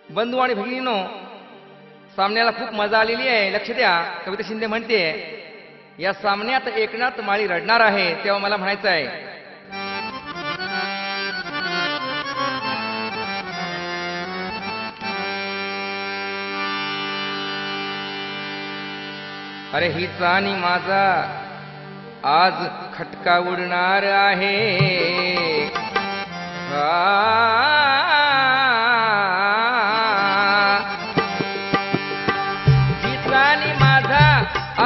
बंधू आणि भगिनीनो, सामन्याला खूप मजा आलेली आहे. लक्ष द्या. कविता शिंदे म्हणते, या सामन्यात एकनाथ माळी रडणार आहे. तेव्हा मला म्हणायचं आहे, अरे हिचा आणि माझा आज खटका उडणार आहे. हिचा आणि माझा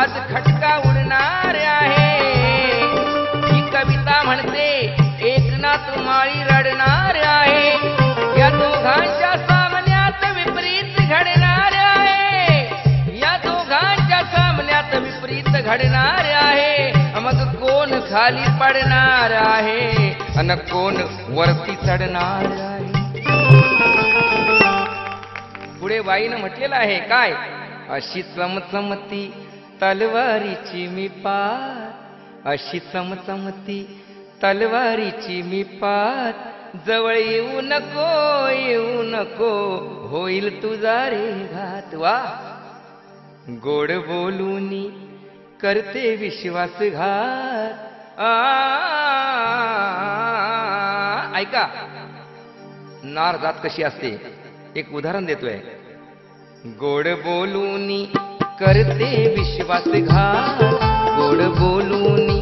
आज खटका उडणार आहे. ही कविता म्हणते एकनाथ माळी रडणार आहे. या दोघांच्या सामन्यात विपरीत घडणार आहे. या दोघांच्या सामन्यात विपरीत घडणार आहे. मग कोण खाली पडणार आहे आणि कोण वरती चढणार आहे. पुढे बाईनं म्हटलेलं आहे काय, अशी चमचमती तलवारीची मी पात, अशी चमचमती तलवारीची मी पात, जवळ येऊ नको येऊ नको होईल तुझा रे घात. वा, गोड बोलूनी करते विश्वासघात. ऐका, नार जात कशी असते एक उदाहरण देतोय. गोड बोलूनी करते विश्वासघात, गोड बोलूनी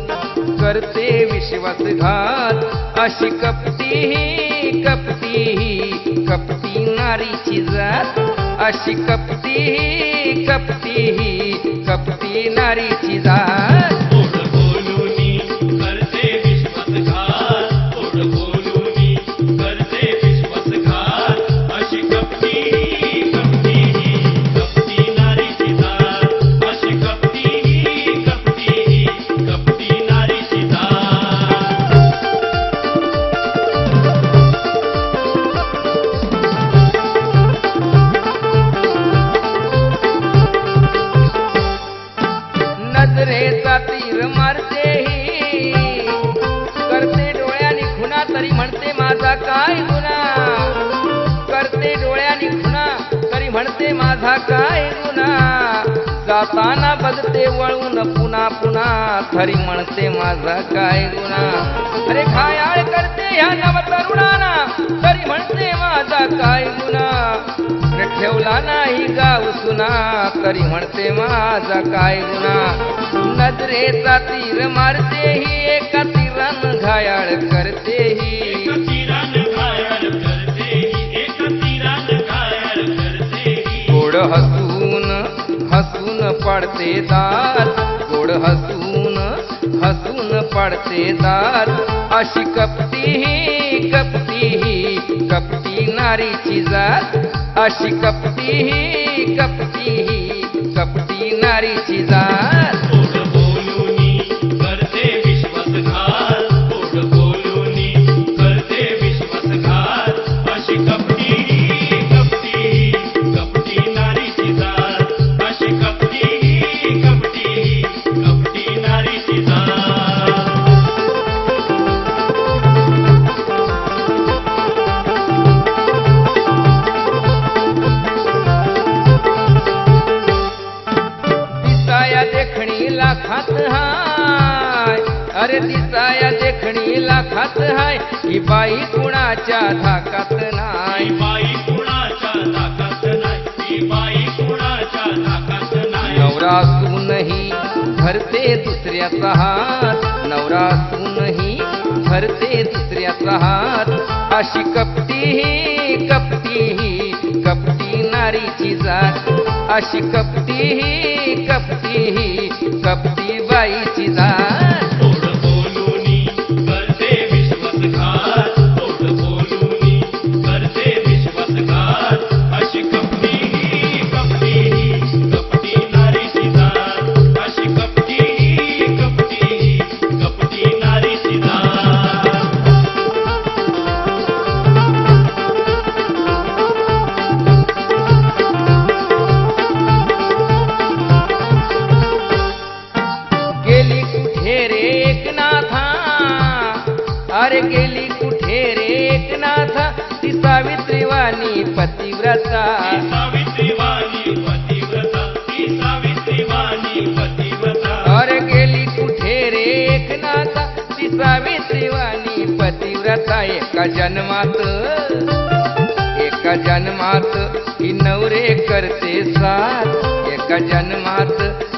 करते विश्वासघात, अशी कपटी कपटी कपटी नारीची जात, अशी कपटी कपटी कपटी नारीची जात. गोड बोलूनी करते विश्वासघात, गोड बोलूनी करते विश्वासघात, अशी कपटी कपटी कपटी नारीची जात, अशी कपटी कपटी कपटी नारीची जात. नजरेचा तीर मारते ही, करते डोळ्यानी खुना, तरी म्हणते माझा काय गुन्हा. करते डोळ्यानी खुना, तरी म्हणते माझा काय गुन्हा. जाताना बघते वळून पुन्हा पुन्हा, तरी म्हणते माझा काय गुन्हा. अरे घायाळ करते ह्या नवतरुणाना, तरी म्हणते माझा काय गुन्हा. ठेवला नाही गाव सुना, तरी म्हणते माझा काय गुन्हा. नजरेचा तीर मारते ही, एका तीरान घायाळ करते ही. एका तीरानं घायाळ करते ही, एका तीरानं घायाळ करते ही. गोड हसून हसून पाडते दात, गोड हसून हसून पाडते दात, अशी कपटी कपटी कपटी नारीची जात, अशी कपटी कपटी कपटी नारीची जात. गोड बोलूनी करते विश्वासघात, गोड बोलूनी करते विश्वासघात, अशी कपटी कपटी कपटी नारीची जात, अशी कपटी कपटी कपटी नारीची जात. दिसाया देखणी लाखात हाय, अरे दिसाया देखणी लाखात हाय, ही बाई कुणाच्या धाकात नाही. ही बाई कुणाच्या धाकात नाही, ही बाई कुणाच्या धाकात नाही. नवरा असूनही धरते दुसऱ्याचा हात, नवरा असूनही धरते दुसऱ्याचा हात, अशी कपटी कपटी कपटी नारीची जात, अशी कपटी कपटी कपटी बाईची जात. गोड बोलूनी करते विश्वासघात, गोड बोलूनी करते विश्वासघात, अशी कपटी कपटी कपटी नारीची जात, अशी कपटी कपटी कपटी नारीची जात. गेली कुठे रे एकनाथा, अरे गेली कुठे रे एकनाथा, ती सावित्रीवाणी पती पतिव्रता ती सावित्री वाणी पतिव्रता ती सावित्री वाणी पतिव्रता अरे गेली कुठे रे एकनाथा ती सावित्री वाणी पतिव्रता एका जन्मात ही नवरे करते साथ एका जन्मात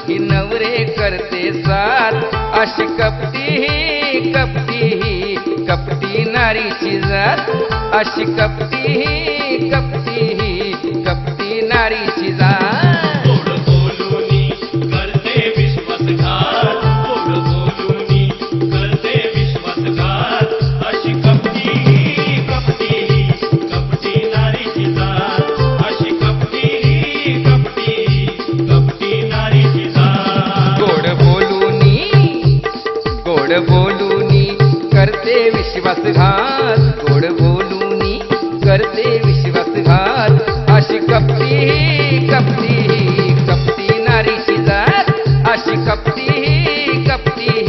ही नवरे करते साथ अशी कपटी नारीची जात अशी कपटी नारीची जात गोड बोलूनी करते विश्वासघात गोड बोलूनी करते विश्वासघात अशी कपटी नारीची जात अशी कपटी नारीची जात गोड बोलूनी करते विश्वासघात गोड बोलूनी करते विश्वासघात अशी कपटी नारीची जात अशी कपटी